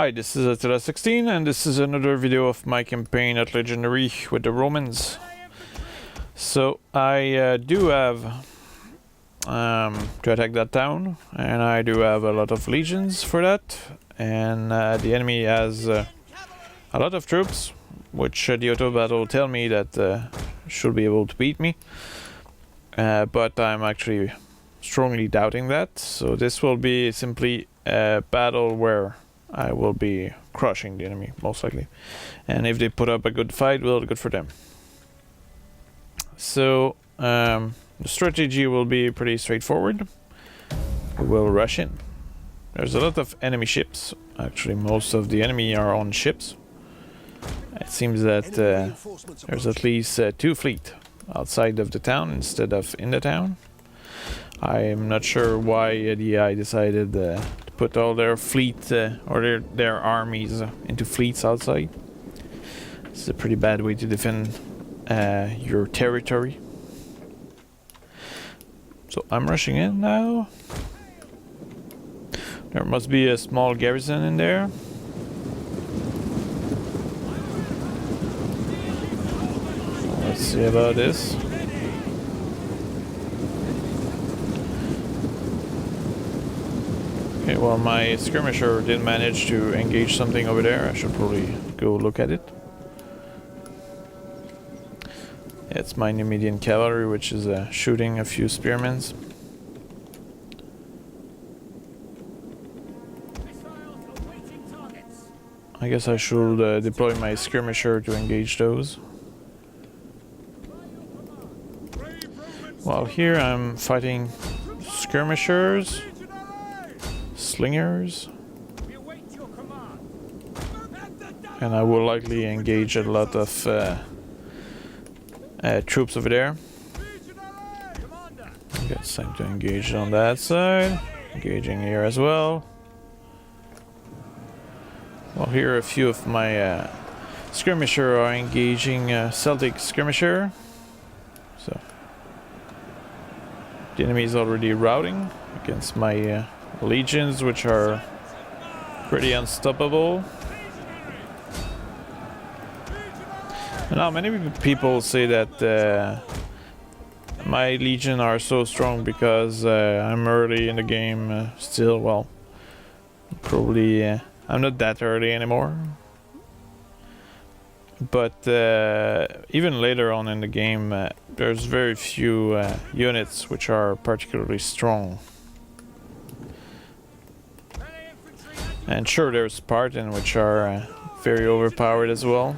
Hi, this is Attila16 and this is another video of my campaign at Legendary with the Romans. So I do have to attack that town, and I do have a lot of legions for that, and the enemy has a lot of troops, which the auto battle tell me that should be able to beat me, but I'm actually strongly doubting that. So this will be simply a battle where I will be crushing the enemy, most likely. And if they put up a good fight, well, good for them. So, the strategy will be pretty straightforward. We will rush in. There's a lot of enemy ships. Actually, most of the enemy are on ships. It seems that there's at least 2 fleet outside of the town instead of in the town. I am not sure why the AI decided to put all their fleet or their armies into fleets outside. It's a pretty bad way to defend your territory. So I'm rushing in now. There must be a small garrison in there. So let's see about this. Okay, well, my skirmisher did manage to engage something over there. I should probably go look at it. It's my Numidian cavalry, which is shooting a few spearmen. I guess I should deploy my skirmisher to engage those. While here I'm fighting skirmishers, slingers, and I will likely engage a lot of troops over there. I guess time to engage on that side, engaging here as well. Well, here a few of my skirmisher are engaging Celtic skirmisher. So the enemy is already routing against my legions, which are pretty unstoppable. Now, many people say that my legion are so strong because I'm early in the game still. Well, probably I'm not that early anymore. But even later on in the game, there's very few units which are particularly strong. And sure, there's Spartan, which are very overpowered as well.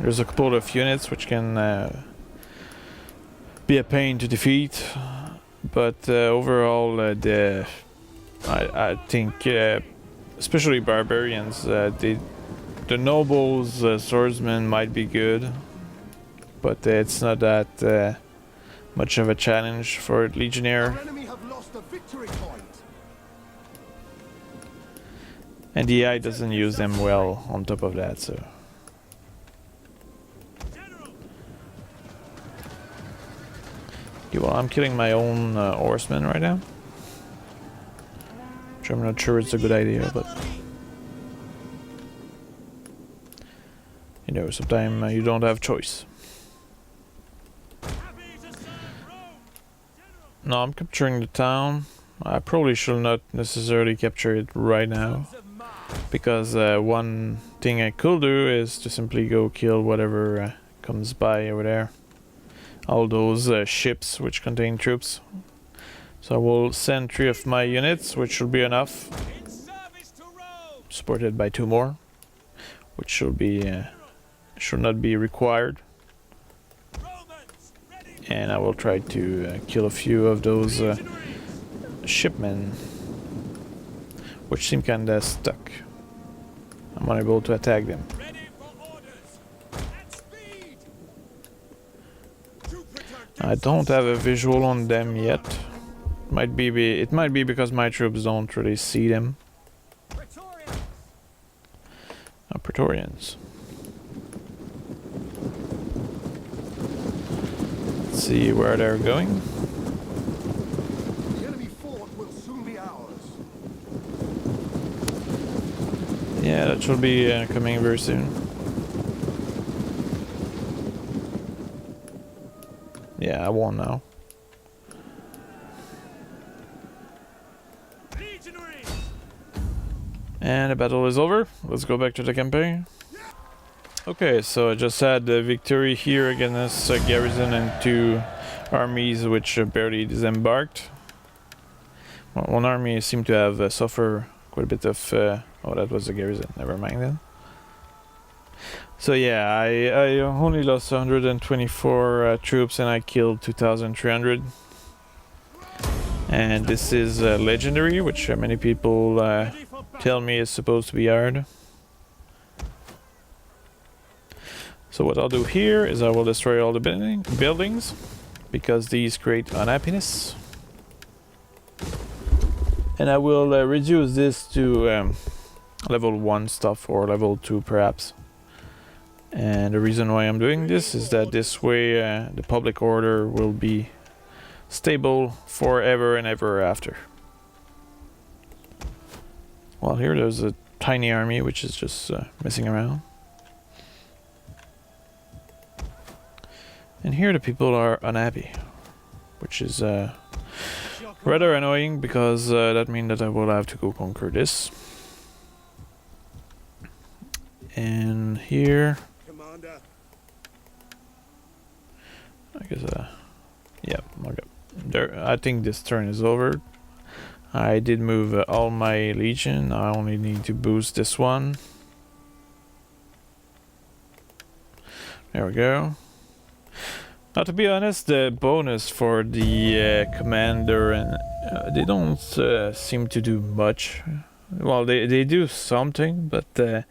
There's a couple of units which can be a pain to defeat, but overall, I think, especially barbarians, the nobles, swordsmen might be good, but it's not that much of a challenge for a legionnaire. And the AI doesn't use them well on top of that, so. Okay, well, I'm killing my own horsemen right now. Which I'm not sure it's a good idea, but. You know, sometimes you don't have choice. No, I'm capturing the town. I probably should not necessarily capture it right now, because one thing I could do is to simply go kill whatever comes by over there. All those ships which contain troops. So I will send 3 of my units, which should be enough. Supported by 2 more, which should be should not be required. And I will try to kill a few of those shipmen, which seem kinda stuck. I'm unable to attack them. I don't have a visual on them yet. It might be because my troops don't really see them. Praetorians. Let's see where they're going. The enemy fort will soon be ours. Yeah, that should be coming very soon. Yeah, I won now. And the battle is over. Let's go back to the campaign. Okay, so I just had the victory here against a garrison and 2 armies which barely disembarked. Well, one army seemed to have suffered quite a bit of... oh, that was a garrison. Never mind then. So yeah, I only lost 124 troops and I killed 2,300. And this is legendary, which many people tell me is supposed to be hard. So what I'll do here is I will destroy all the buildings, because these create unhappiness. And I will reduce this to level 1 stuff, or level 2 perhaps. And the reason why I'm doing this is that this way the public order will be stable forever and ever after. Well, here there's a tiny army which is just messing around. And here the people are unhappy, which is rather annoying, because that means that I will have to go conquer this. And here, I guess, yeah, okay. There, I think this turn is over. I did move all my legion. I only need to boost this one. There we go. Now, to be honest, the bonus for the commander, and they don't seem to do much. Well, they do something, but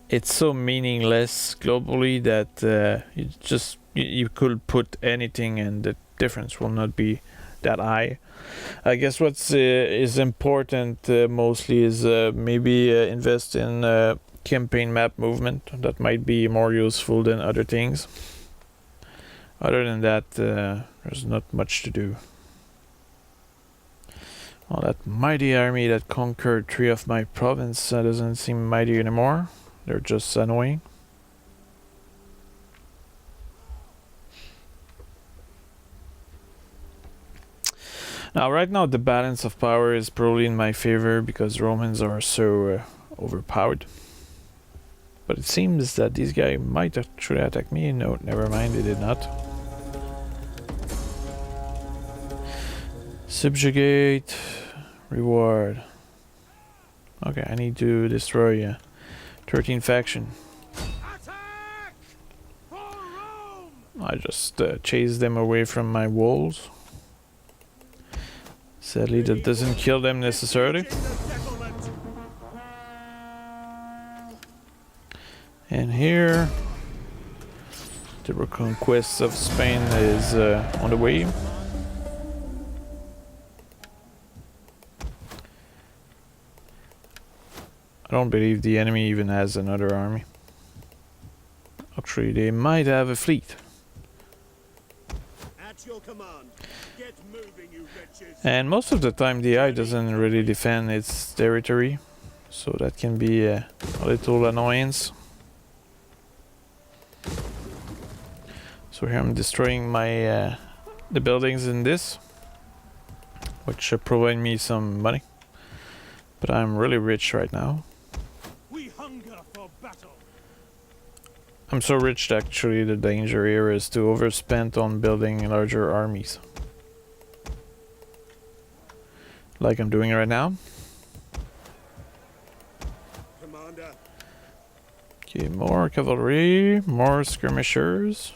it's so meaningless globally that you could put anything and the difference will not be that high. I guess what's is important mostly is maybe invest in campaign map movement. That might be more useful than other things. Other than that, there's not much to do. Well, that mighty army that conquered 3 of my province doesn't seem mighty anymore. They're just annoying. Now, right now, the balance of power is probably in my favor because Romans are so overpowered. But it seems that these guys might actually attack me. No, never mind, they did not. Subjugate, reward. Okay, I need to destroy 13 faction. I just chase them away from my walls. Sadly, that doesn't kill them necessarily. And here, the reconquest of Spain is on the way. I don't believe the enemy even has another army. Actually, they might have a fleet. At your command. Get moving, you wretches. And most of the time the eye doesn't really defend its territory, so that can be a little annoyance. So here I'm destroying my the buildings in this, which provide me some money. But I'm really rich right now. We hunger for battle. I'm so rich that actually the danger here is to overspend on building larger armies. Like I'm doing right now. Commander. Okay, more cavalry, more skirmishers.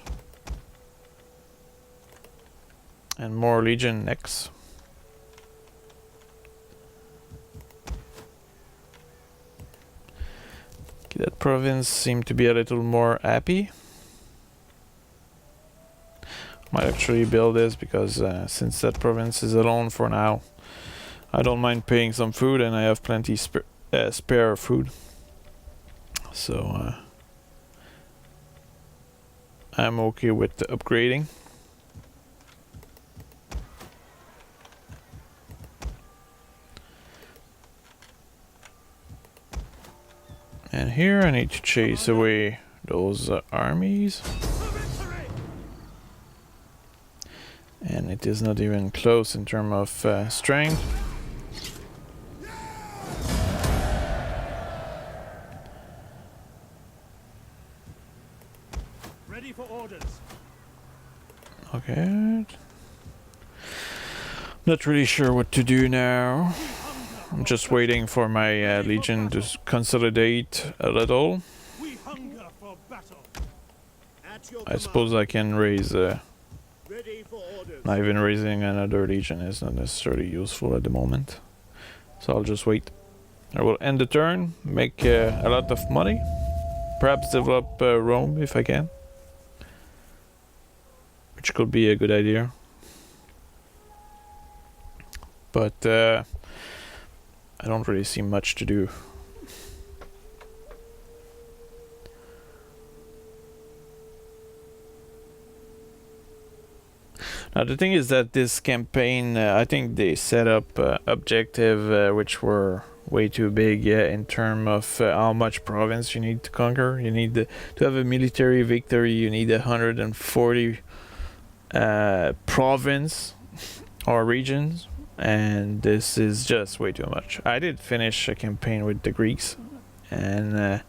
And more legion next. Okay, that province seemed to be a little more happy. Might actually build this because since that province is alone for now, I don't mind paying some food and I have plenty spare food. So I'm okay with the upgrading. And here I need to chase away those armies. And it is not even close in terms of strength. Ready for orders. Okay. Not really sure what to do now. I'm just waiting for my legion to consolidate a little. We hunger for battle. At your I suppose I can raise... ready for orders. not even raising another legion is not necessarily useful at the moment. So I'll just wait. I will end the turn, make a lot of money. Perhaps develop Rome if I can. Which could be a good idea. But I don't really see much to do. Now the thing is that this campaign, I think they set up objective which were way too big in terms of how much province you need to conquer. You need to have a military victory, you need 140 province or regions, and this is just way too much. I did finish a campaign with the Greeks, and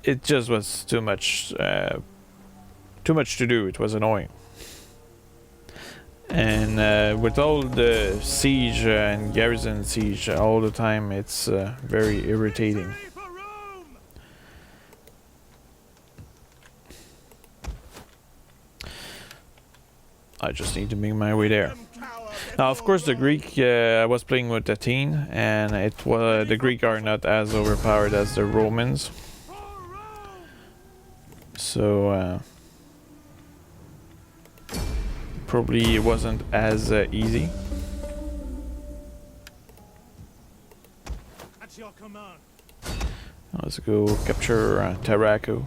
it just was too much to do. It was annoying. And with all the siege and garrison siege all the time, it's very irritating. Ready for Rome. I just need to make my way there. Now, of course, the Greek, I was playing with Athene, and it was the Greek are not as overpowered as the Romans. So probably it wasn't as easy. At your command. Let's go capture Tarraco.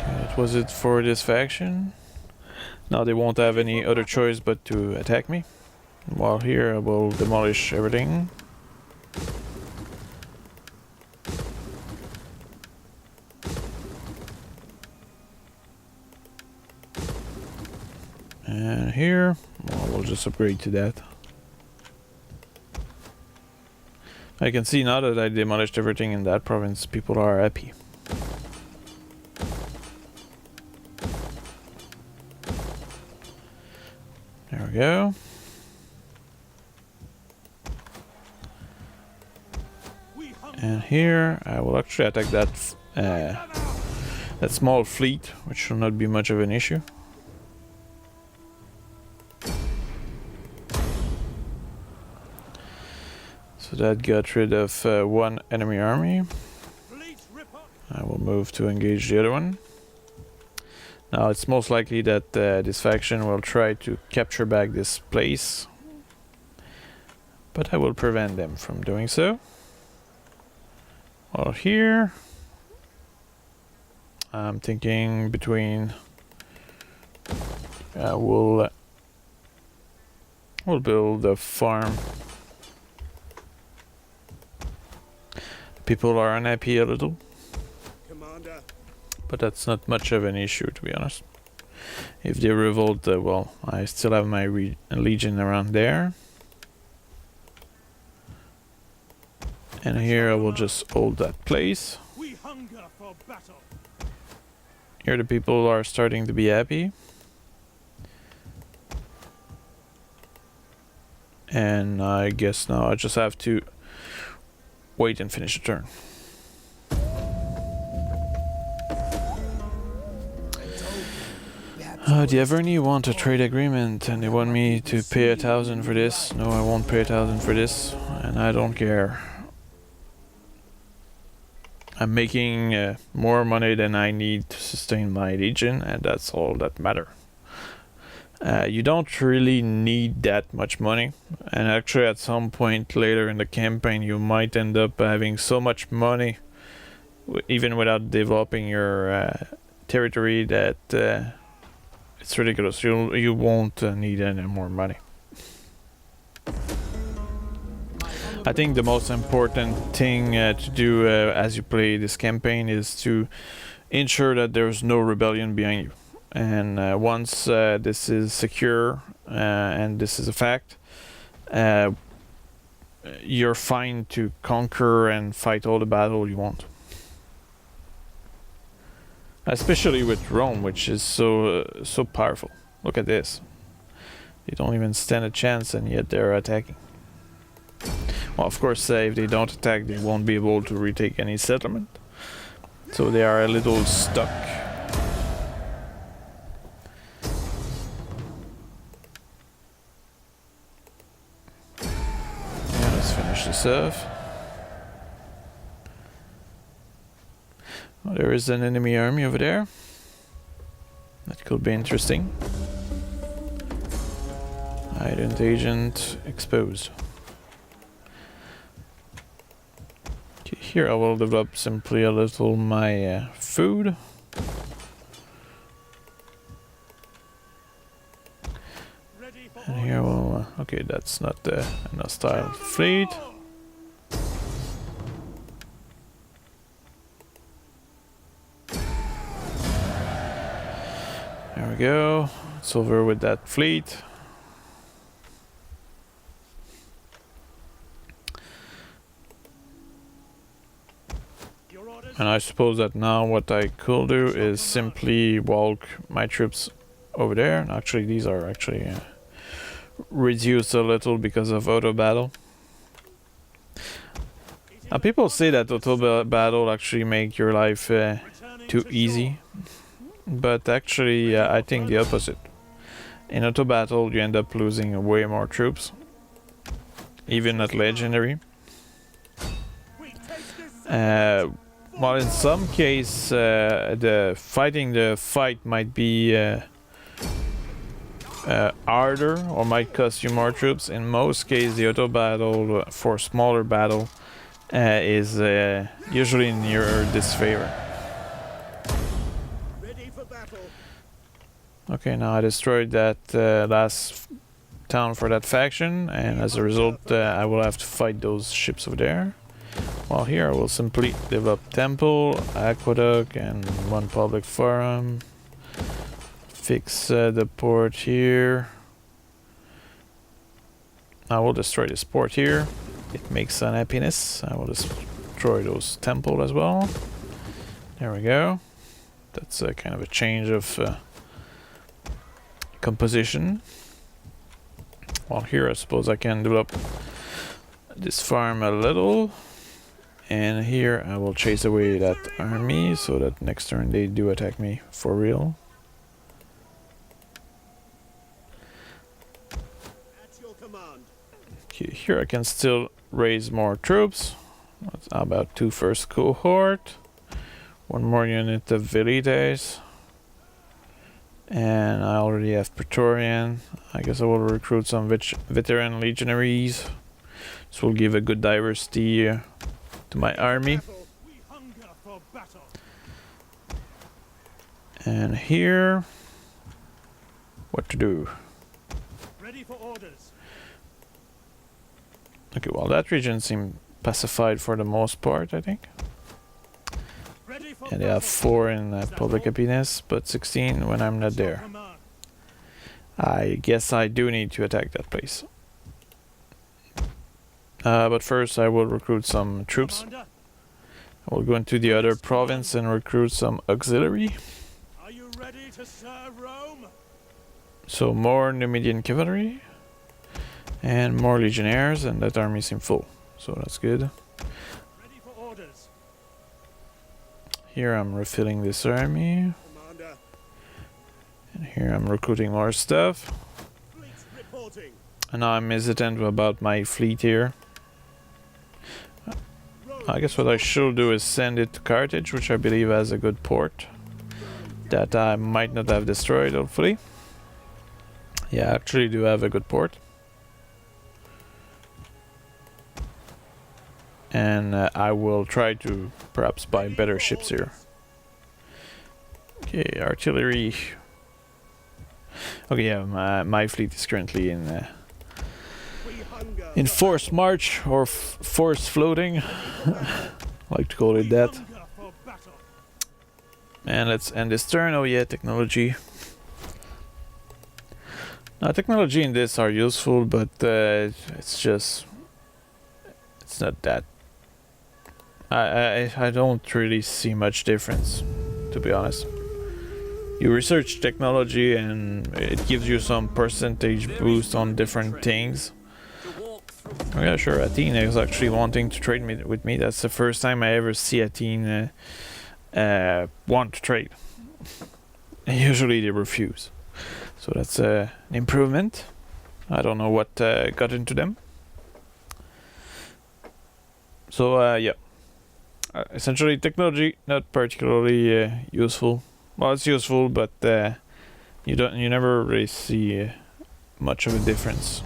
That was it for this faction. Now they won't have any other choice but to attack me. While here I will demolish everything. And here, well, we'll just upgrade to that. I can see now that I demolished everything in that province, people are happy. There we go. And here, I will actually attack that that small fleet, which should not be much of an issue. So that got rid of one enemy army. I will move to engage the other one. Now it's most likely that this faction will try to capture back this place, but I will prevent them from doing so. Well, here I'm thinking between we'll build a farm. People are unhappy a little, Commander. but that's not much of an issue, to be honest. If they revolt, well, I still have my legion around there. And here I will just hold that place. We hunger for battle. Here the people are starting to be happy. And I guess now I just have to wait and finish the turn. Do you ever need want a trade agreement and they want me to pay 1,000 for this? No, I won't pay 1,000 for this, and I don't care. I'm making more money than I need to sustain my legion, and that's all that matters. You don't really need that much money, and actually at some point later in the campaign you might end up having so much money even without developing your territory that it's ridiculous. You won't need any more money. I think the most important thing to do as you play this campaign is to ensure that there's no rebellion behind you. And once this is secure and this is a fact, you're fine to conquer and fight all the battle you want. Especially with Rome, which is so powerful. Look at this. They don't even stand a chance, and yet they're attacking. Well, of course, if they don't attack, they won't be able to retake any settlement. So they are a little stuck. Yeah, let's finish this off. Oh, there is an enemy army over there. That could be interesting. Hidden agent exposed. Okay, here I will develop simply a little my food. And here we'll... okay, that's not an hostile fleet. There we go. It's over with that fleet. And I suppose that now what I could do is simply walk my troops over there. And actually, these are actually reduced a little because of auto battle. Now, people say that auto battle actually make your life too easy. But actually, I think the opposite. In auto battle, you end up losing way more troops, even at legendary. Well, in some case, the fight might be harder or might cost you more troops. In most cases, the auto battle for smaller battle is usually in your disfavor. Okay, now I destroyed that last town for that faction, and as a result, I will have to fight those ships over there. While here I will simply develop temple, aqueduct, and one public forum. Fix the port here. I will destroy this port here. It makes unhappiness. I will destroy those temple as well. There we go. That's kind of a change of composition. While here I suppose I can develop this farm a little. And here I will chase away that army so that next turn they do attack me for real. At your command. Okay, here I can still raise more troops. That's about 2 first cohort. 1 more unit of velites. And I already have Praetorian. I guess I will recruit some veteran legionaries. This will give a good diversity to my army. And here, what to do? Ready for orders. Okay, well that region seems pacified for the most part, I think. And they have 4 in public happiness, but 16 when I'm not there. I guess I do need to attack that place. But first I will recruit some troops. I will go into the other province and recruit some auxiliary. Are you ready to serve Rome? So more Numidian cavalry and more legionnaires, and that army seems full. So that's good. Ready for orders. Here I'm refilling this army. Commander. And here I'm recruiting more stuff. Fleet reporting. And now I'm hesitant about my fleet here. I guess what I should do is send it to Carthage, which I believe has a good port that I might not have destroyed, hopefully. Yeah, I actually do have a good port. And I will try to perhaps buy better ships here. Okay, artillery. Okay, yeah, my fleet is currently We hunger in for forced march or forced floating. Like to call it that. hunger for battle. And let's end this turn. Oh yeah, technology. Now, technology in this are useful, but it's just... It's not that... I don't really see much difference, to be honest. You research technology and it gives you some percentage boost on different things. Oh yeah, sure, Athena is actually wanting to trade with me. That's the first time I ever see Athena want to trade. And usually they refuse. So that's an improvement. I don't know what got into them. So yeah. Essentially technology not particularly useful. Well, it's useful, but you never really see much of a difference.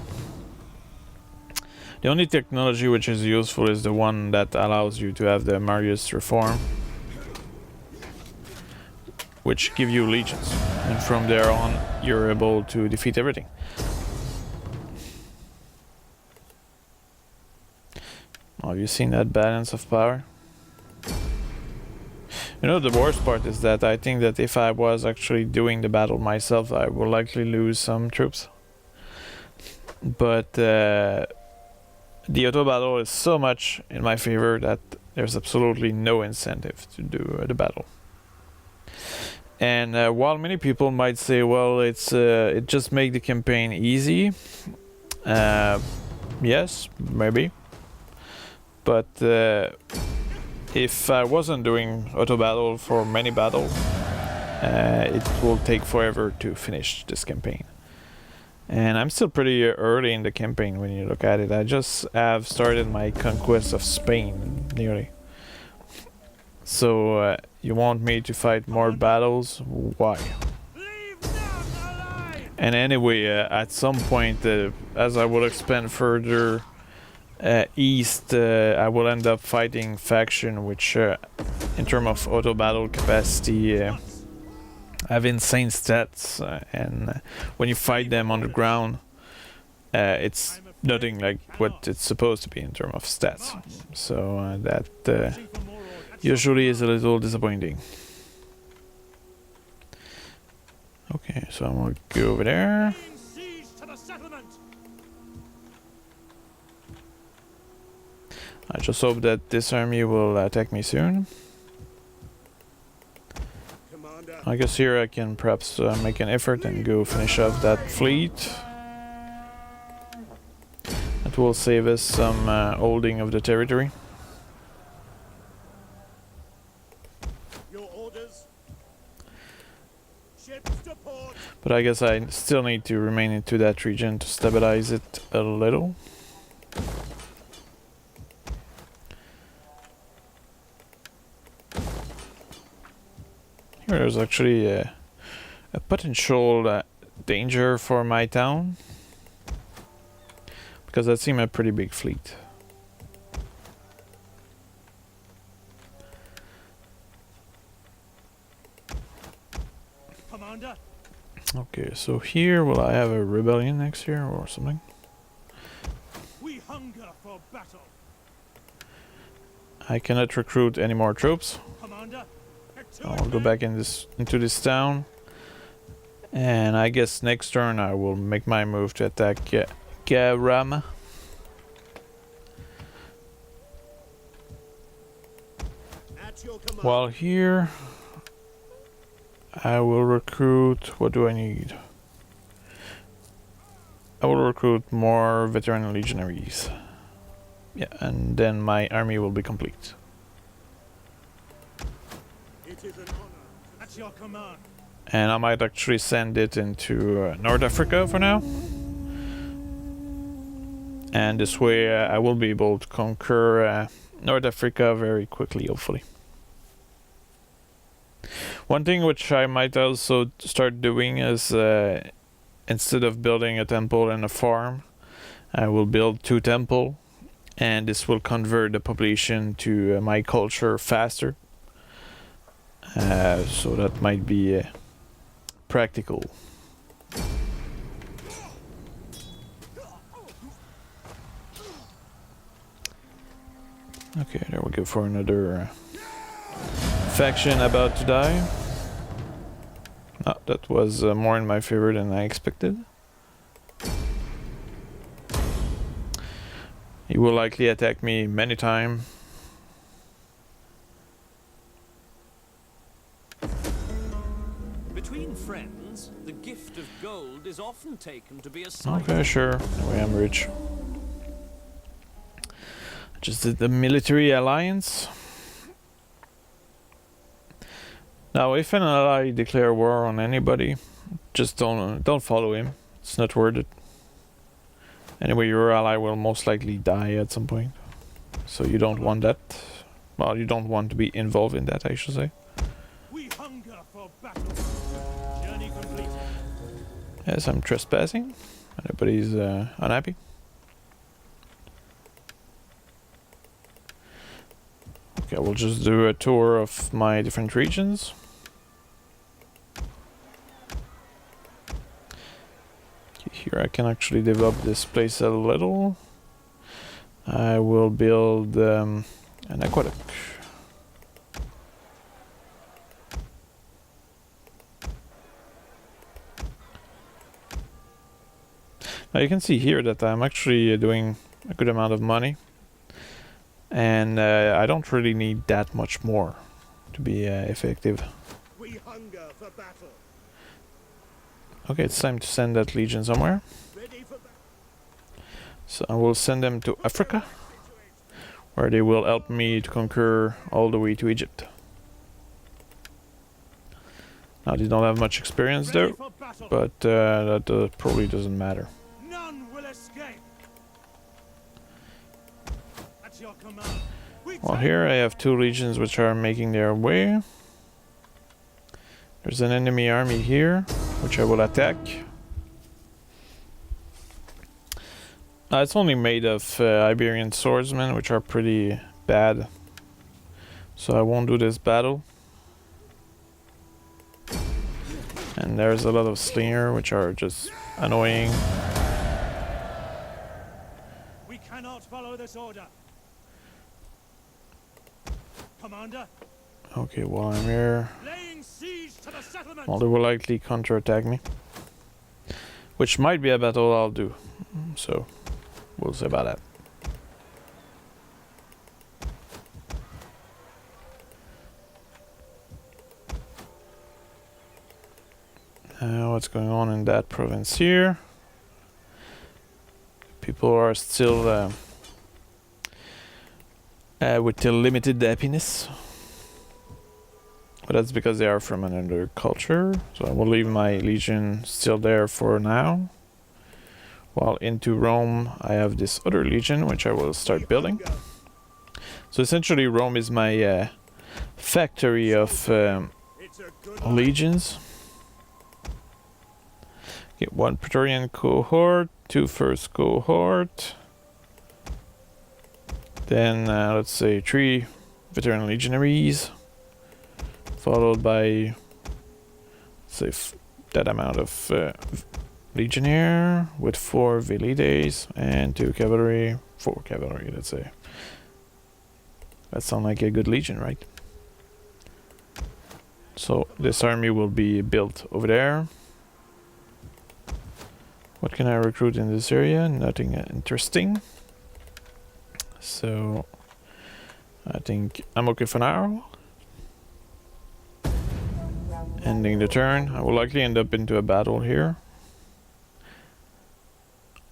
The only technology which is useful is the one that allows you to have the Marius reform, which give you legions, and from there on you're able to defeat everything. Have you seen that balance of power? You know, the worst part is that I think that if I was actually doing the battle myself, I would likely lose some troops. But the auto battle is so much in my favor that there's absolutely no incentive to do the battle. And while many people might say, well, it just makes the campaign easy, yes, maybe. But if I wasn't doing auto battle for many battles, it will take forever to finish this campaign. And I'm still pretty early in the campaign when you look at it. I just have started my conquest of Spain, nearly. So you want me to fight more battles? Why? And anyway, at some point, as I will expand further east, I will end up fighting faction which, in terms of auto battle capacity, have insane stats, and when you fight them on the ground, it's nothing like what it's supposed to be in terms of stats. So that usually is a little disappointing. Okay, so I'm gonna go over there. I just hope that this army will attack me soon. I guess here I can perhaps make an effort and go finish off that fleet. That will save us some holding of the territory. Your orders. Ships to port. But I guess I still need to remain into that region to stabilize it a little. Here there's actually a potential danger for my town, because that seems a pretty big fleet. Commander. Okay, so here will I have a rebellion next year or something? We hunger for battle. I cannot recruit any more troops. Commander. I'll go back into this town, and I guess next turn I will make my move to attack Garam. At your command. While here, I will recruit. What do I need? I will recruit more veteran legionaries. Yeah, and then my army will be complete. It is an honor. At your command. And I might actually send it into North Africa for now. And this way I will be able to conquer North Africa very quickly, hopefully. One thing which I might also start doing is, instead of building a temple and a farm, I will build 2 temples, and this will convert the population to my culture faster. So that might be practical. Okay, there we go for another faction about to die. Ah, that was more in my favor than I expected. He will likely attack me many times. Between friends, the gift of gold is often taken to be a sign. Okay, sure. Anyway, I'm rich. Just did the military alliance. Now, if an ally declare war on anybody, just don't follow him. It's not worth it. Anyway, your ally will most likely die at some point, so you don't want that. Well, you don't want to be involved in that, I should say. We hunger for battle. Journey complete. Yes, I'm trespassing. Everybody's unhappy. Okay, we'll just do a tour of my different regions. Here I can actually develop this place a little. I will build an aqueduct. Now you can see here that I'm actually doing a good amount of money. And I don't really need that much more to be effective. We hunger for battle. Okay, it's time to send that legion somewhere. Ready for battle. So I will send them to Africa, where they will help me to conquer all the way to Egypt. Now they don't have much experience there, but that probably doesn't matter. None will escape. At your command. Well, here I have two legions which are making their way. There's an enemy army here, which I will attack. It's only made of Iberian swordsmen, which are pretty bad. So I won't do this battle. And there's a lot of slinger, which are just annoying. We cannot follow this order. Commander, Okay, while I'm here, laying siege to the settlement. well, they will likely counterattack me. Which might be a battle I'll do. So, we'll see about that. What's going on in that province here? People are still with the limited happiness. But that's because they are from another culture. So I will leave my legion still there for now. While into Rome, I have this other legion, which I will start building. So essentially, Rome is my factory of legions. Get one Praetorian cohort, two first cohort. Then, let's say, 3 veteran legionaries. Followed by, say, that amount of legionnaire with 4 velides and 2 cavalry, 4 cavalry, let's say. That sounds like a good legion, right? So this army will be built over there. What can I recruit in this area? Nothing interesting. So I think I'm okay for now. Ending the turn. I will likely end up into a battle here.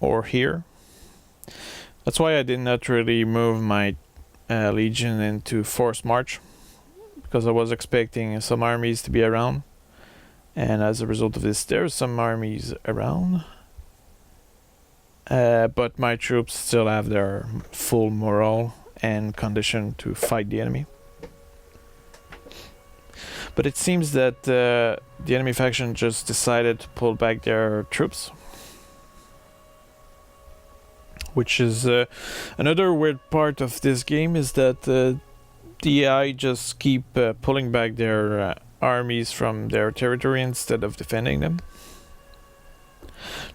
Or here. That's why I did not really move my legion into forced march. Because I was expecting some armies to be around. And as a result of this, there's some armies around. But my troops still have their full morale and condition to fight the enemy. But it seems that the enemy faction just decided to pull back their troops. Which is another weird part of this game, is that the AI just keep pulling back their armies from their territory instead of defending them.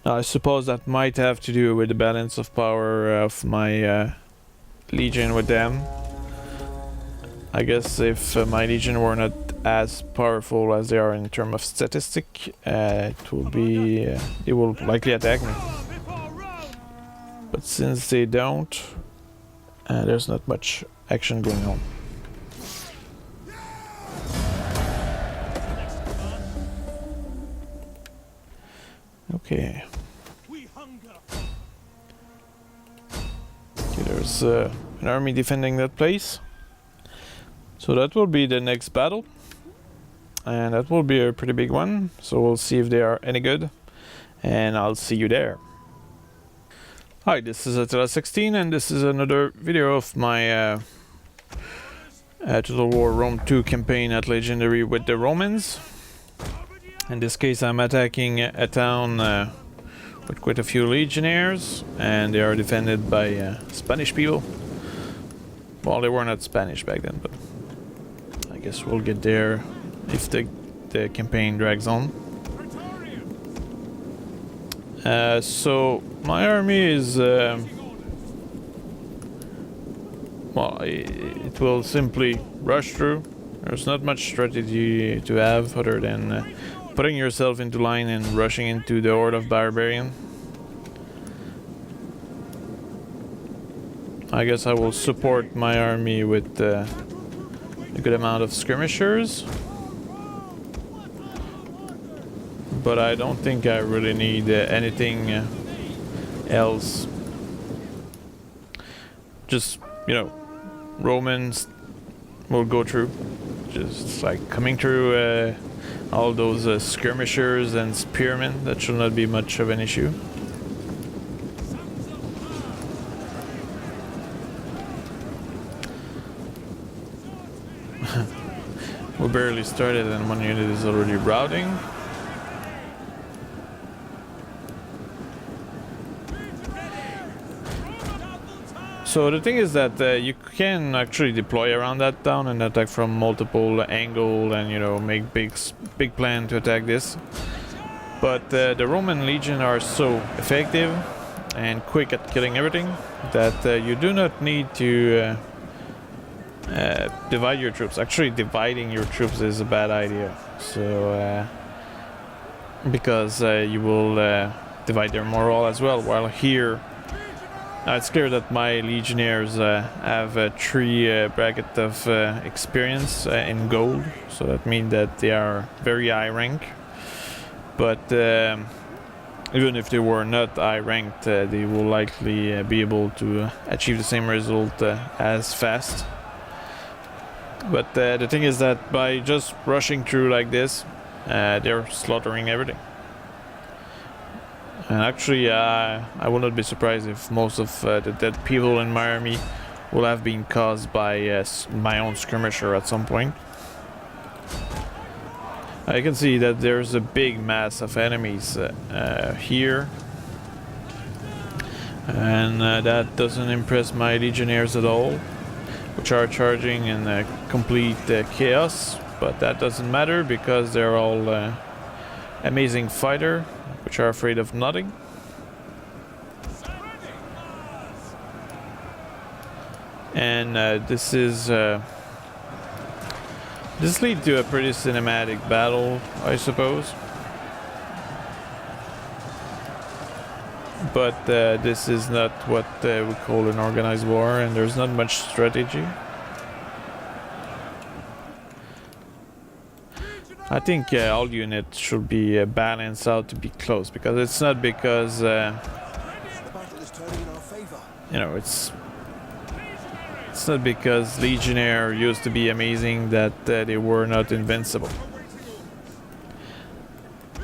Now I suppose that might have to do with the balance of power of my legion with them. I guess if my legion were not as powerful as they are in terms of statistic, it will likely attack me. But since they don't, there's not much action going on. Okay. Okay, there's an army defending that place. So that will be the next battle. And that will be a pretty big one. So we'll see if they are any good. And I'll see you there. Hi, this is Attila16 and this is another video of my Total War Rome 2 campaign at Legendary with the Romans. In this case I'm attacking a town with quite a few legionnaires, and they are defended by Spanish people. Well, they were not Spanish back then, but I guess we'll get there if the campaign drags on. So my army is well, it will simply rush through. There's not much strategy to have other than putting yourself into line and rushing into the horde of barbarian. I guess I will support my army with a good amount of skirmishers, but I don't think I really need anything else. Just, you know, Romans will go through, just like coming through all those skirmishers and spearmen. That should not be much of an issue. We barely started and one unit is already routing. So the thing is that you can actually deploy around that town and attack from multiple angles, and, you know, make big plan to attack this. But the Roman legion are so effective and quick at killing everything that you do not need to divide your troops. Actually, dividing your troops is a bad idea. So because you will divide their morale as well. While here, it's clear that my legionnaires have a 3 bracket of experience in gold, so that means that they are very high rank. But even if they were not high ranked, they will likely be able to achieve the same result as fast. But the thing is that by just rushing through like this, they're slaughtering everything. And actually, I will not be surprised if most of the dead people in my army will have been caused by my own skirmisher at some point. I can see that there's a big mass of enemies here. And that doesn't impress my legionnaires at all, which are charging in complete chaos. But that doesn't matter because they're all amazing fighter, which are afraid of nothing. And this leads to a pretty cinematic battle, I suppose. But this is not what we call an organized war, and there's not much strategy. I think all units should be balanced out to be close, because it's not because you know, it's not because Legionnaire used to be amazing that they were not invincible.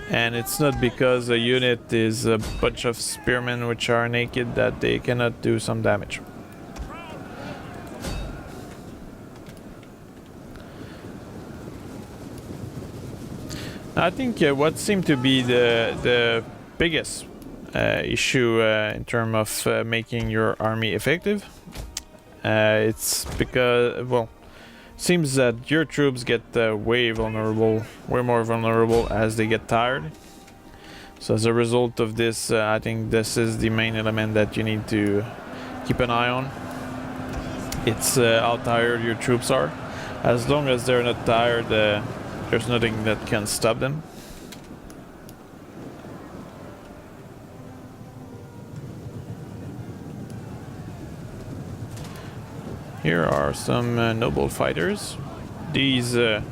And it's not because a unit is a bunch of spearmen which are naked that they cannot do some damage. I think what seemed to be the biggest issue in terms of making your army effective, it's because, well, seems that your troops get way more vulnerable as they get tired. So as a result of this, I think this is the main element that you need to keep an eye on. It's how tired your troops are. As long as they're not tired, there's nothing that can stop them. Here are some noble fighters. These are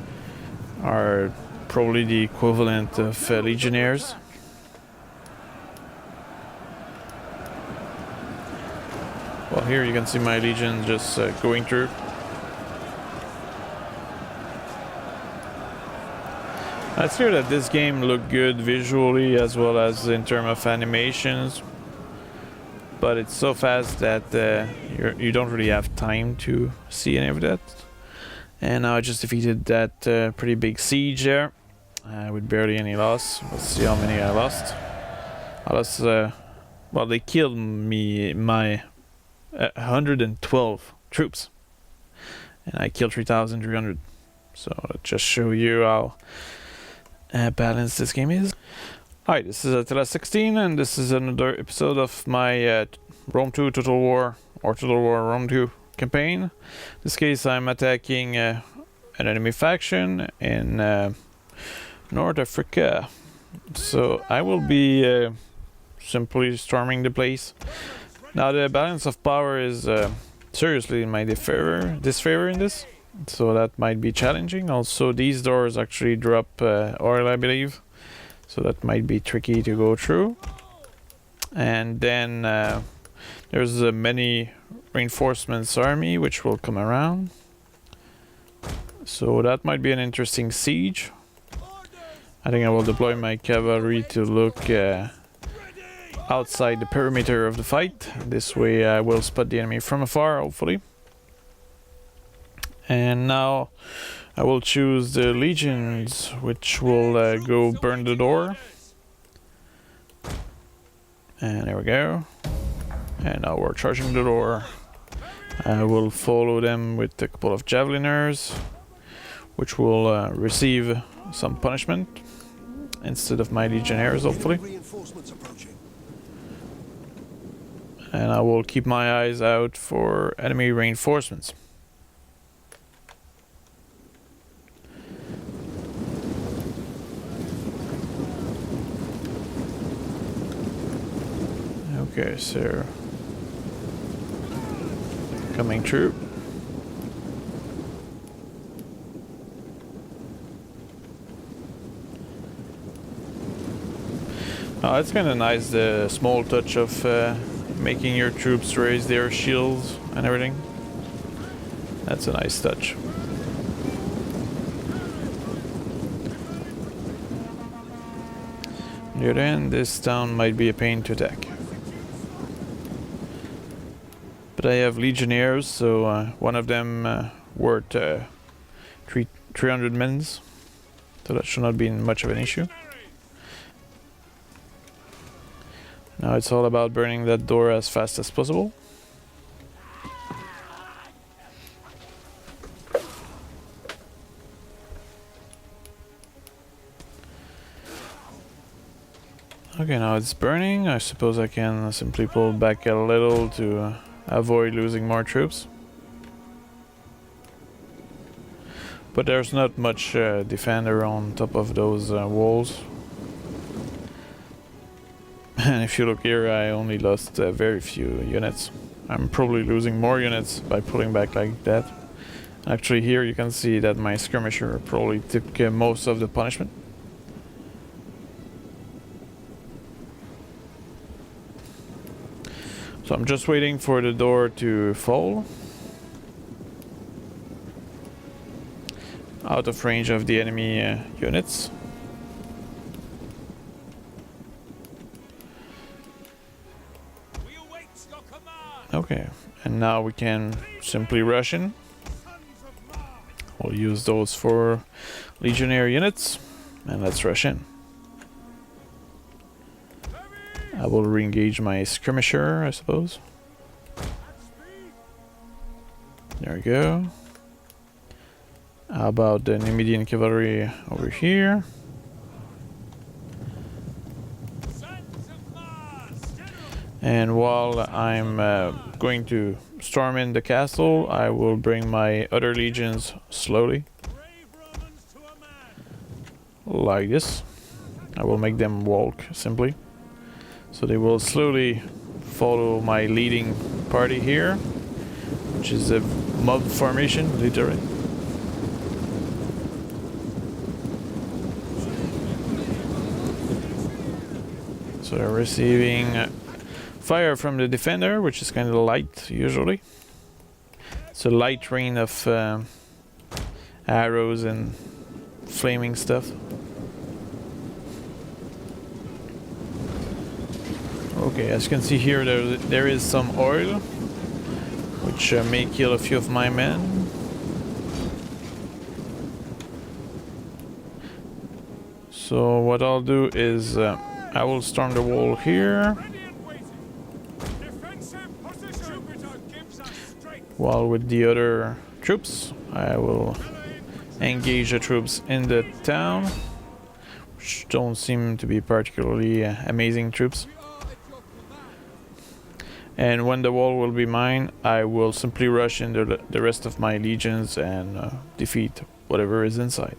probably the equivalent of legionnaires. Well, here you can see my legion just going through. It's clear that this game looked good visually as well as in terms of animations, but it's so fast that you don't really have time to see any of that. And now I just defeated that pretty big siege there with barely any loss. Let's see how many I lost. I lost, well, they killed me, my 112 troops, and I killed 3,300. So let's just show you how balanced this game is. Hi, this is Attila16, and this is another episode of my Rome 2 Total War or Total War Rome 2 campaign. In this case, I'm attacking an enemy faction in North Africa. So I will be simply storming the place. Now the balance of power is seriously in my disfavor in this, so that might be challenging. Also, these doors actually drop oil, I believe. So that might be tricky to go through. And then there's a many reinforcements army which will come around. So that might be an interesting siege. I think I will deploy my cavalry to look outside the perimeter of the fight. This way I will spot the enemy from afar, hopefully. And now I will choose the legions, which will go burn the door. And there we go. And now we're charging the door. I will follow them with a couple of javeliners, which will receive some punishment instead of my legionnaires, hopefully. And I will keep my eyes out for enemy reinforcements. Okay, so coming through. Oh, it's kind of nice, the small touch of making your troops raise their shields and everything. That's a nice touch. On the other hand, this town might be a pain to attack. But I have legionnaires, so one of them worth 300 men, so that should not be much of an issue. Now it's all about burning that door as fast as possible. Okay, now it's burning. I suppose I can simply pull back a little to avoid losing more troops. But there's not much defender on top of those walls. And if you look here, I only lost very few units. I'm probably losing more units by pulling back like that. Actually, here you can see that my skirmisher probably took most of the punishment. So I'm just waiting for the door to fall. Out of range of the enemy units. Okay, and now we can simply rush in. We'll use those for legionnaire units, and let's rush in. I will re-engage my skirmisher, I suppose. There we go. How about the Numidian cavalry over here? And while I'm going to storm in the castle, I will bring my other legions slowly, Brave Romans to a man. like this. I will make them walk simply. So they will slowly follow my leading party here, which is a mob formation, literally. So they're receiving fire from the defender, which is kind of light usually. It's a light rain of arrows and flaming stuff. Okay, as you can see here, there is some oil, which may kill a few of my men. So what I'll do is I will storm the wall here, while with the other troops I will engage the troops in the town, which don't seem to be particularly amazing troops. And when the wall will be mine, I will simply rush into the rest of my legions and defeat whatever is inside.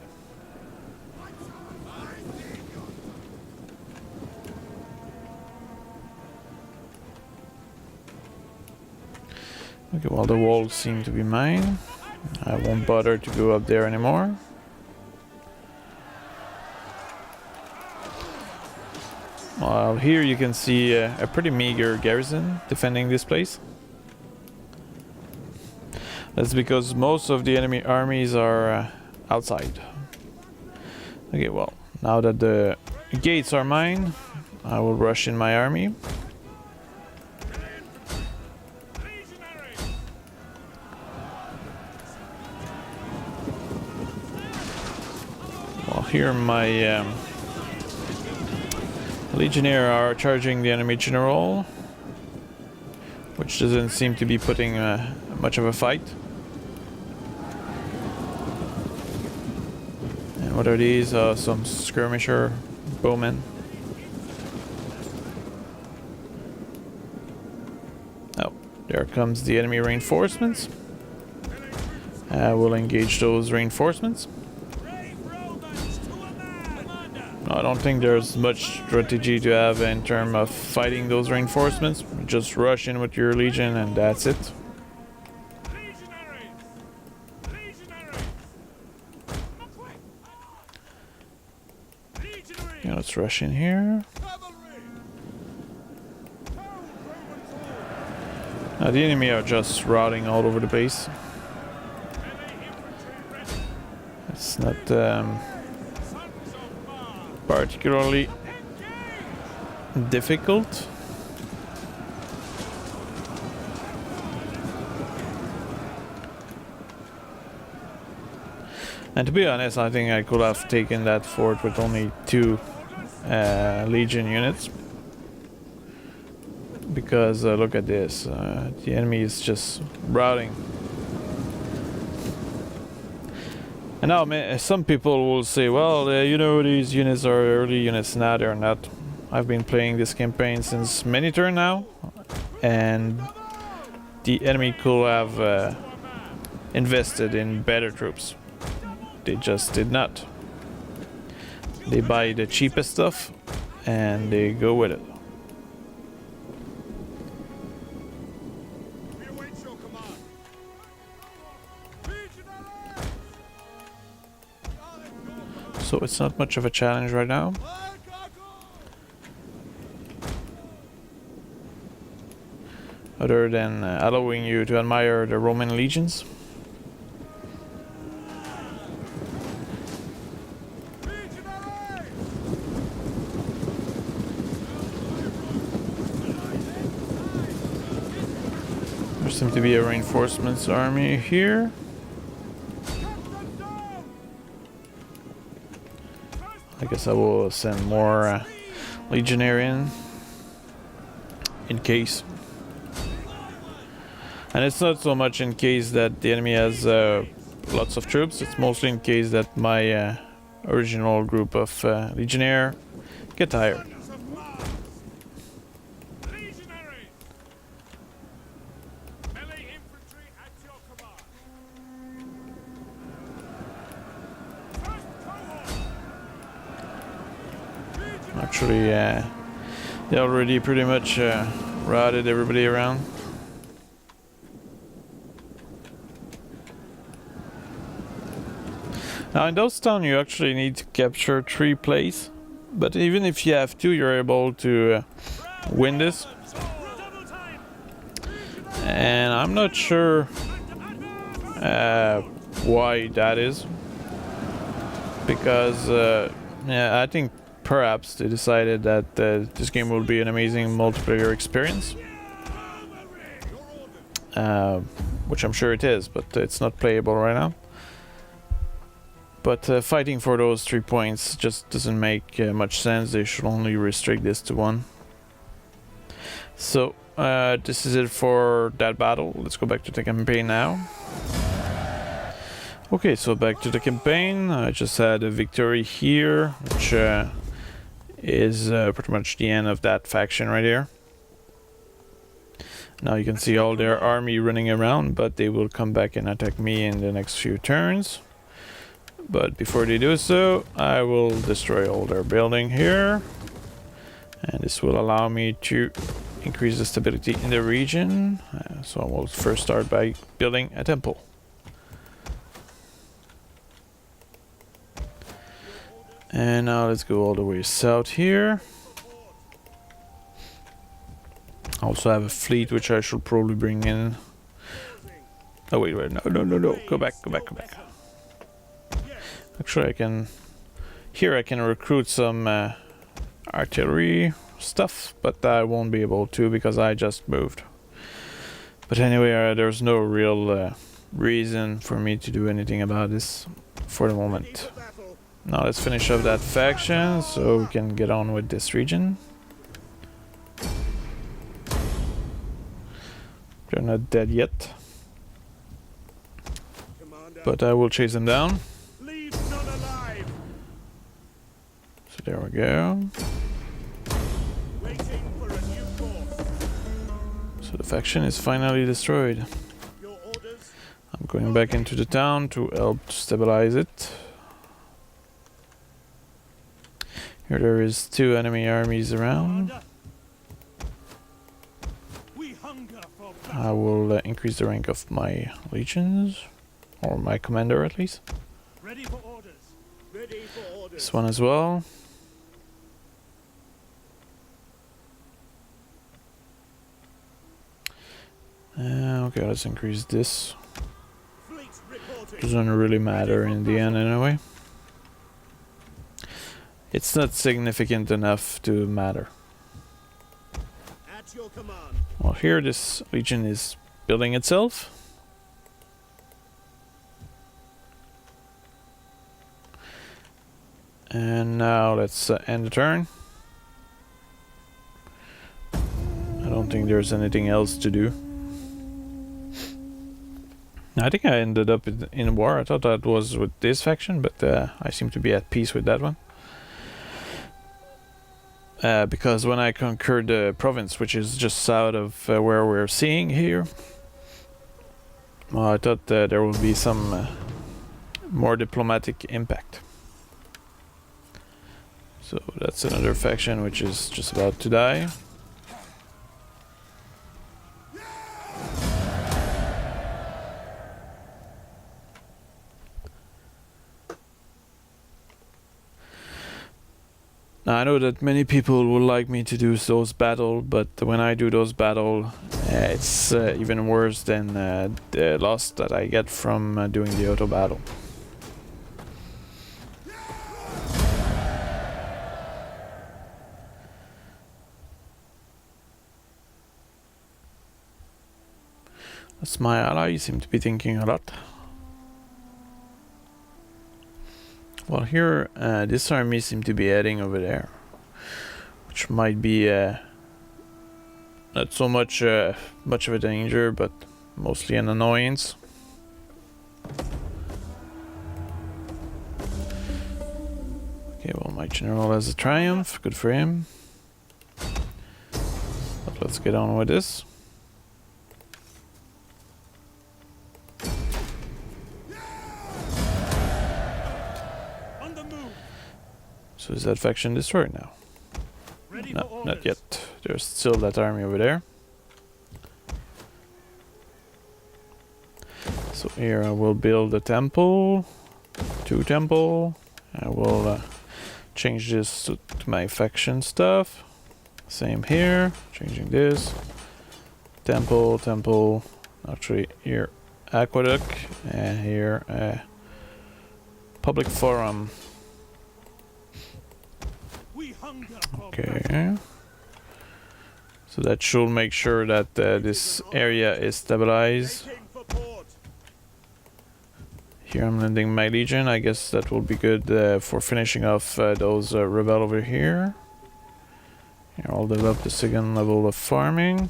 Okay, well, the walls seem to be mine. I won't bother to go up there anymore. Well, here you can see a pretty meager garrison defending this place. That's because most of the enemy armies are outside. Okay, well, now that the gates are mine, I will rush in my army. Well, here my Legionnaires are charging the enemy general, which doesn't seem to be putting much of a fight. And what are these? Some skirmisher bowmen. Oh, there comes the enemy reinforcements. I will engage those reinforcements. I don't think there's much strategy to have in terms of fighting those reinforcements. Just rush in with your legion and that's it. Yeah, let's rush in here. Now the enemy are just routing all over the place. It's not particularly difficult. And to be honest, I think I could have taken that fort with only 2 Legion units. Because look at this, the enemy is just routing. And now some people will say, well, you know, these units are early units. Now they're not. I've been playing this campaign since many turns now, and the enemy could have invested in better troops. They just did not. They buy the cheapest stuff and they go with it. So it's not much of a challenge right now. Other than allowing you to admire the Roman legions. There seems to be a reinforcements army here. I guess I will send more Legionnaire in case. And it's not so much in case that the enemy has lots of troops, it's mostly in case that my original group of Legionnaire get tired. Actually, they already pretty much routed everybody around. Now in those towns you actually need to capture 3 plays, but even if you have 2 you're able to win this. And I'm not sure why that is, because yeah, I think perhaps they decided that this game will be an amazing multiplayer experience, which I'm sure it is, but it's not playable right now. But fighting for those 3 points just doesn't make much sense. They should only restrict this to 1. So this is it for that battle. Let's go back to the campaign now. Okay, so back to the campaign. I just had a victory here, which is pretty much the end of that faction right here. Now you can see all their army running around, but they will come back and attack me in the next few turns. But before they do so, I will destroy all their building here. And this will allow me to increase the stability in the region. So I will first start by building a temple. And now let's go all the way south here. I also have a fleet which I should probably bring in. Oh wait, no. Go back. Actually I can... Here I can recruit some artillery stuff, but I won't be able to because I just moved. But anyway, there's no real reason for me to do anything about this for the moment. Now let's finish up that faction so we can get on with this region. They're not dead yet, but I will chase them down. So there we go. So the faction is finally destroyed. I'm going back into the town to help stabilize it. Here there is 2 enemy armies around. I will increase the rank of my legions, or my commander at least. This one as well. Okay, let's increase this. Doesn't really matter in the end anyway. It's not significant enough to matter. At your command. Well, here this legion is building itself. And now let's end the turn. I don't think there's anything else to do. I think I ended up in war. I thought that was with this faction, but I seem to be at peace with that one. Because when I conquered the province, which is just south of where we're seeing here, well, I thought there would be some more diplomatic impact. So that's another faction which is just about to die. Now I know that many people would like me to do those battles, but when I do those battles, it's even worse than the loss that I get from doing the auto battle. That's my ally, you seem to be thinking a lot. Well, here, this army seems to be heading over there, which might be not so much much of a danger, but mostly an annoyance. Okay, well, my general has a triumph, good for him. But let's get on with this. So is that faction destroyed now? Ready No, for orders. not yet. There's still that army over there. So here I will build a temple. 2 temple. I will change this to my faction stuff. Same here. Changing this. Temple, temple. Actually here aqueduct. And here public forum. We hunger for Okay. So that should make sure that this area is stabilized. making for port. Here I'm landing my legion. I guess that will be good for finishing off those rebel over here. Here I'll develop the second level of farming.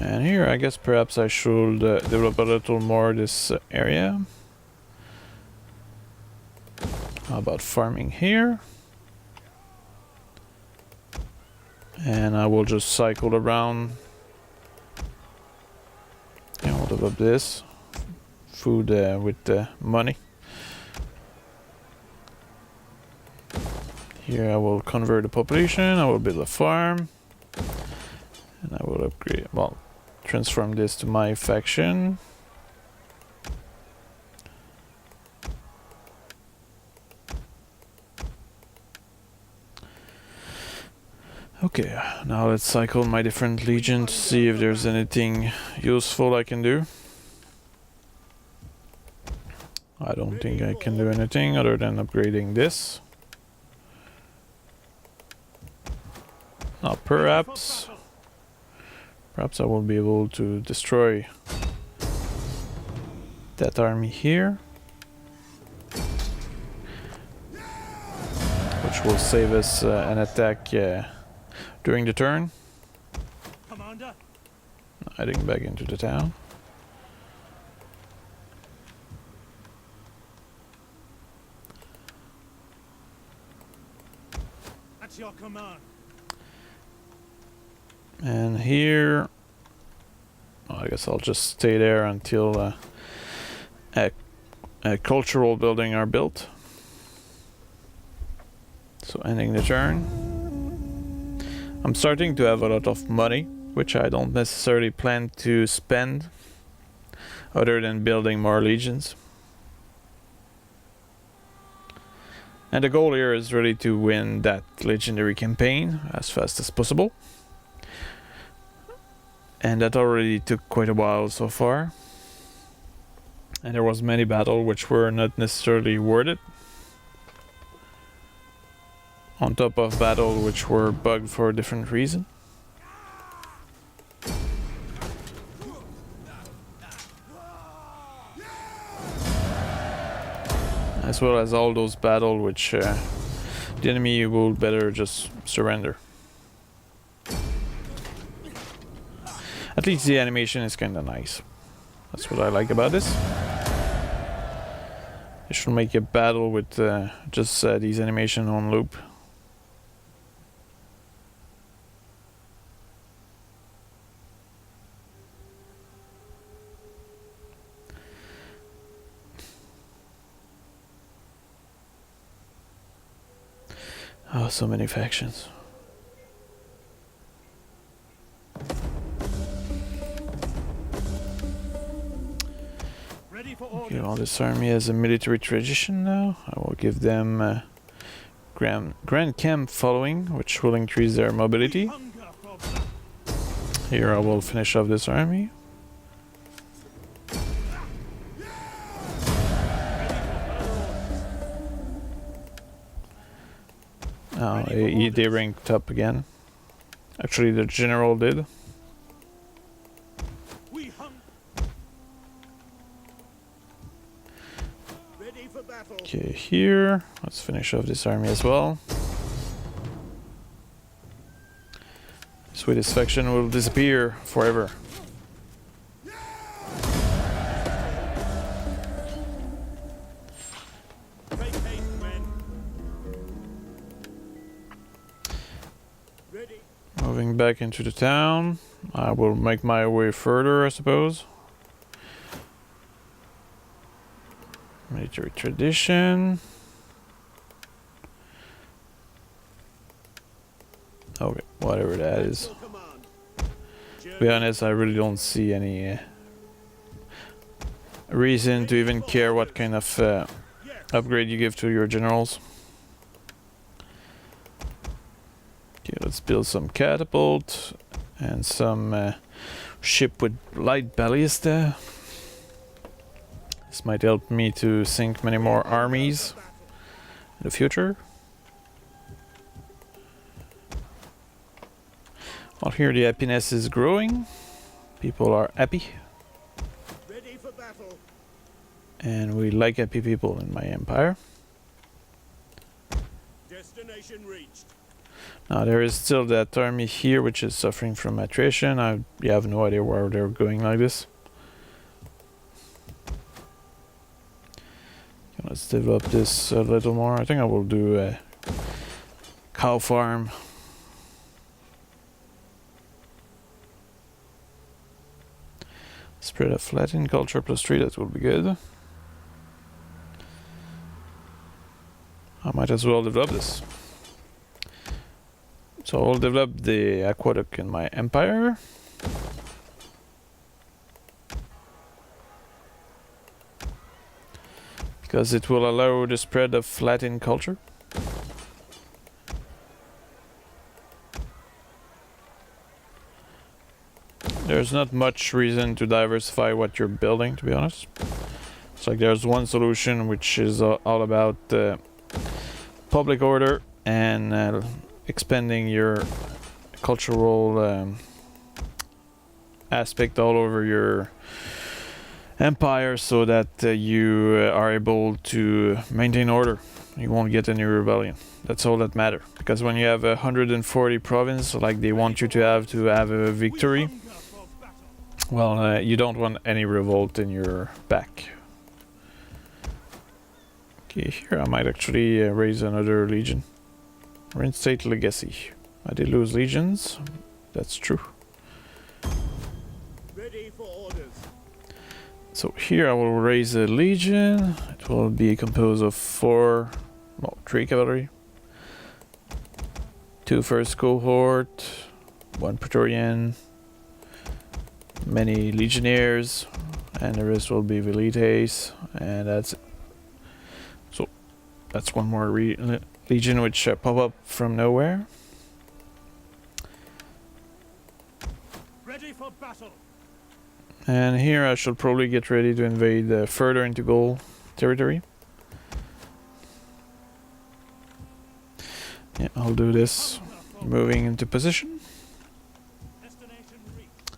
And here I guess perhaps I should develop a little more this area. How about farming here? And I will just cycle around. And we'll develop this. Food with money. Here I will convert the population. I will build a farm. And I will upgrade, well, transform this to my faction. Okay, now let's cycle my different legions to see if there's anything useful I can do. I don't think I can do anything other than upgrading this. Now perhaps I will be able to destroy that army here, which will save us an attack during the turn. Commander, Heading back into the town. at your command. And here, well, I guess I'll just stay there until a cultural building are built. So ending the turn. I'm starting to have a lot of money, which I don't necessarily plan to spend, other than building more legions. And the goal here is really to win that legendary campaign as fast as possible. And that already took quite a while so far. And there was many battles which were not necessarily worth it. On top of battles which were bugged for a different reason. As well as all those battles which the enemy will better just surrender. At least the animation is kinda nice. That's what I like about this. You should make a battle with just these animation on loop. Oh, so many factions. Ready for Okay, orders. well, this army has a military tradition now. I will give them Grand Camp following, which will increase their mobility. Hunger for battle. Here I will finish off this army. Oh, they ranked up again. Actually, the general did. We hunger. Ready for battle. Okay, here. Let's finish off this army as well. Swedish faction will disappear forever. Take haste, men. Ready. Moving back into the town. I will make my way further, I suppose. military tradition. Okay, whatever that is. Your command. To be honest, I really don't see any reason to even care what kind of Yes. upgrade you give to your generals. Okay, let's build some catapult and some ship with light ballista. This might help me to sink many more armies in the future. Well, here the happiness is growing. People are happy. Ready for battle. And we like happy people in my empire. Destination reached. Now there is still that army here which is suffering from attrition. I have no idea where they're going like this. Okay, let's develop this a little more. I think I will do a cow farm. Spread of Latin culture +3, that will be good. I might as well develop this. So I'll develop the aqueduct in my empire. Because it will allow the spread of Latin culture. There's not much reason to diversify what you're building, to be honest. It's like there's one solution which is all about public order and expanding your cultural aspect all over your empire so that you are able to maintain order. You won't get any rebellion. That's all that matters. Because when you have 140 provinces, like they want you to have a victory, We hunger for battle. well, you don't want any revolt in your back. Okay, here I might actually raise another legion. Reinstate legacy. I did lose legions. That's true. Ready for orders. So here I will raise a legion. It will be composed of 3 cavalry, 2 first cohort, 1 praetorian, many legionnaires, and the rest will be velites, and that's it. So that's one more legion which pop up from nowhere. Ready for battle. And here I should probably get ready to invade further into Gaul territory. Yeah, I'll do this. Moving into position. Destination reached.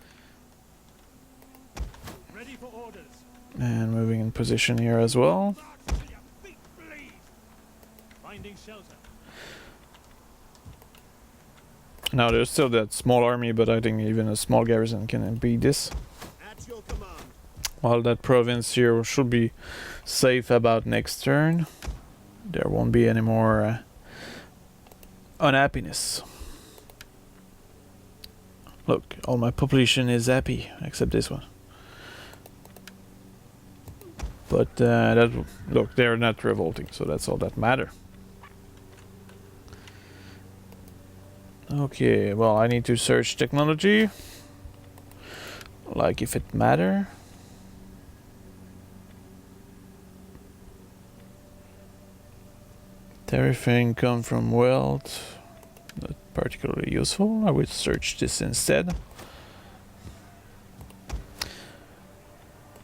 Ready for orders. And moving in position here as well. March till your feet bleed. Finding shelter. Now there's still that small army, but I think even a small garrison can beat this. At your command. While that province here should be safe about next turn. There won't be any more unhappiness. Look, all my population is happy, except this one. But look, they're not revolting, so that's all that matter. Okay, well, I need to search technology. Like if it matter. Tariff income from wealth. Not particularly useful. I would search this instead.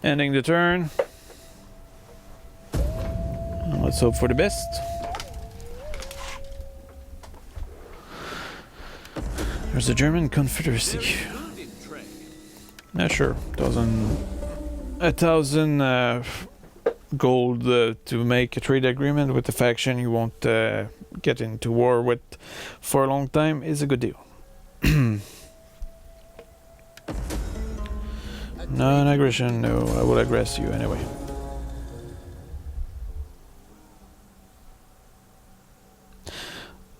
Ending the turn. And let's hope for the best. There's the German Confederacy. Good in trade. Yeah, sure. 1,000 gold to make a trade agreement with the faction you won't get into war with for a long time is a good deal. Non-aggression, no, I will aggress you anyway.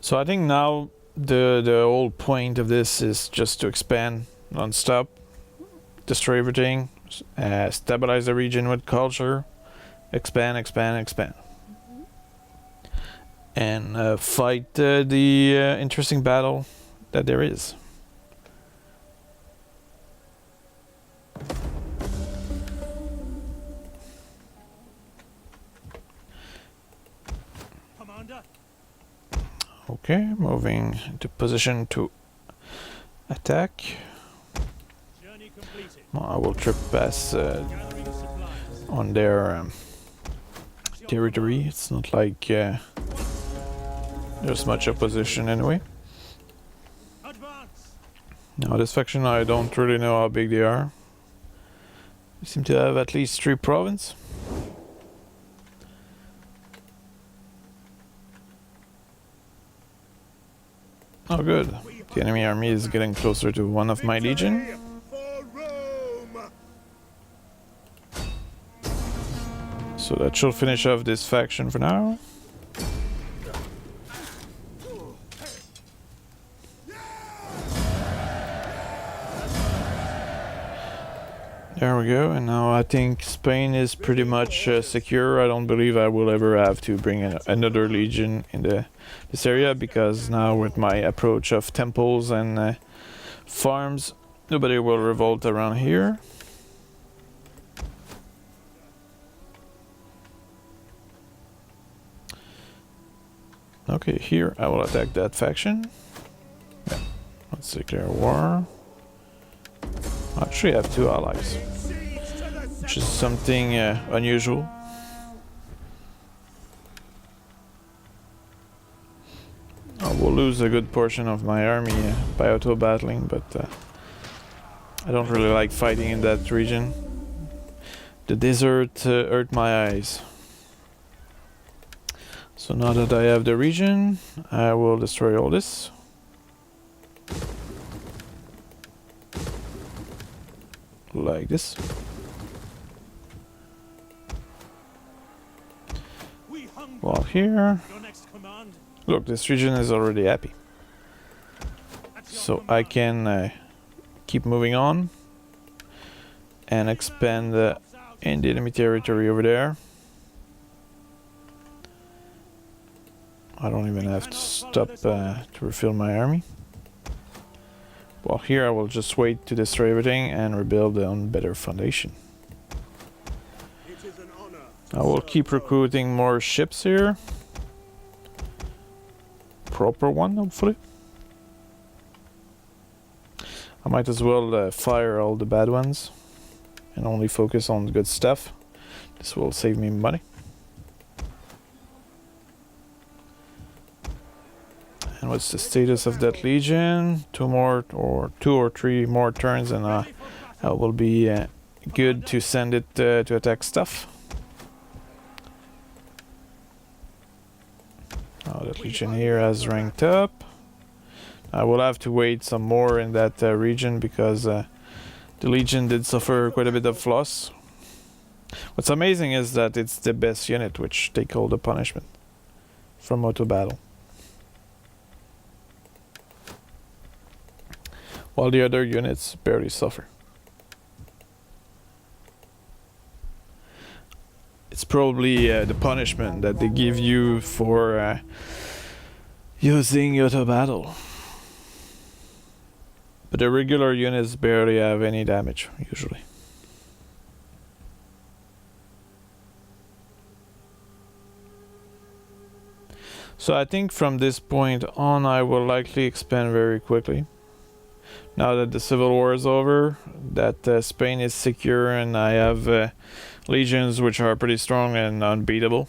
So I think now the whole point of this is just to expand non-stop, destroy everything, stabilize the region with culture, expand, expand, expand. And fight the interesting battle that there is. Commander. Okay, moving into position to attack. Journey completed. Well, I will trip past Gathering supplies. on their territory. It's not like there's much opposition anyway. Advance. Now this faction, I don't really know how big they are. They seem to have at least 3 provinces. Oh good, the enemy army is getting closer to one of my legion. For Rome. So that should finish off this faction for now. There we go, and now I think Spain is pretty much secure. I don't believe I will ever have to bring another legion in this area, because now with my approach of temples and farms, nobody will revolt around here. Okay, here I will attack that faction. Yeah. Let's declare war. Actually, I have 2 allies, which is something unusual. I will lose a good portion of my army by auto-battling, but I don't really like fighting in that region. The desert hurt my eyes. So now that I have the region, I will destroy all this. Like this. While here, look, this region is already happy. So I can keep moving on and expand in the enemy territory over there. I don't even have to stop to refill my army. While here I will just wait to destroy everything and rebuild on better foundation. I will keep recruiting more ships here. Proper one, hopefully. I might as well fire all the bad ones and only focus on the good stuff. This will save me money. And what's the status of that legion? 2 or 3 more turns, and that will be good to send it to attack stuff. Oh, that legion here has ranked up. I will have to wait some more in that region, because the legion did suffer quite a bit of loss. What's amazing is that it's the best unit which take all the punishment from auto battle, while the other units barely suffer. It's probably the punishment that they give you for using auto battle. But the regular units barely have any damage, usually. So I think from this point on I will likely expand very quickly. Now that the Civil War is over, that Spain is secure, and I have legions which are pretty strong and unbeatable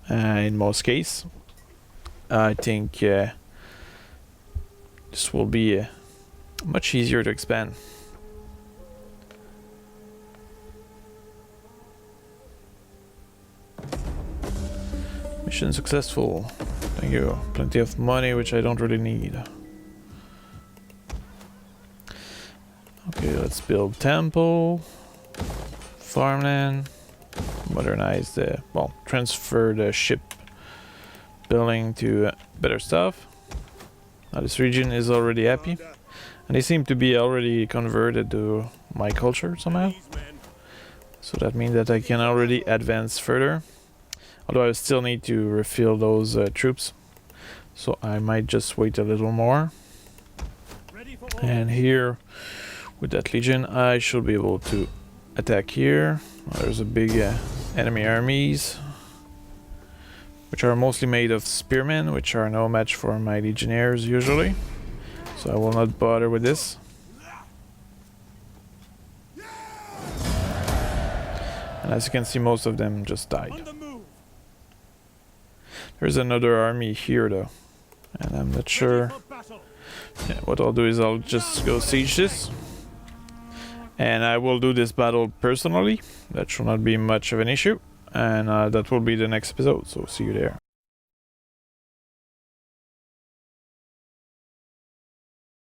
in most cases, I think this will be much easier to expand. Mission successful. Thank you. Plenty of money, which I don't really need. Okay, let's build temple, farmland, modernize the, well, transfer the ship building to better stuff. Now this region is already happy, and they seem to be already converted to my culture somehow. So that means that I can already advance further. Although I still need to refill those troops. So I might just wait a little more. Ready for And here, with that legion, I should be able to attack here. There's a big enemy armies, which are mostly made of spearmen, which are no match for my legionnaires usually. So I will not bother with this. And as you can see, most of them just died. on the move. There's another army here though, and I'm not sure. For battle. Yeah, what I'll do is I'll just go siege this. And I will do this battle personally. That should not be much of an issue. And that will be the next episode, so see you there.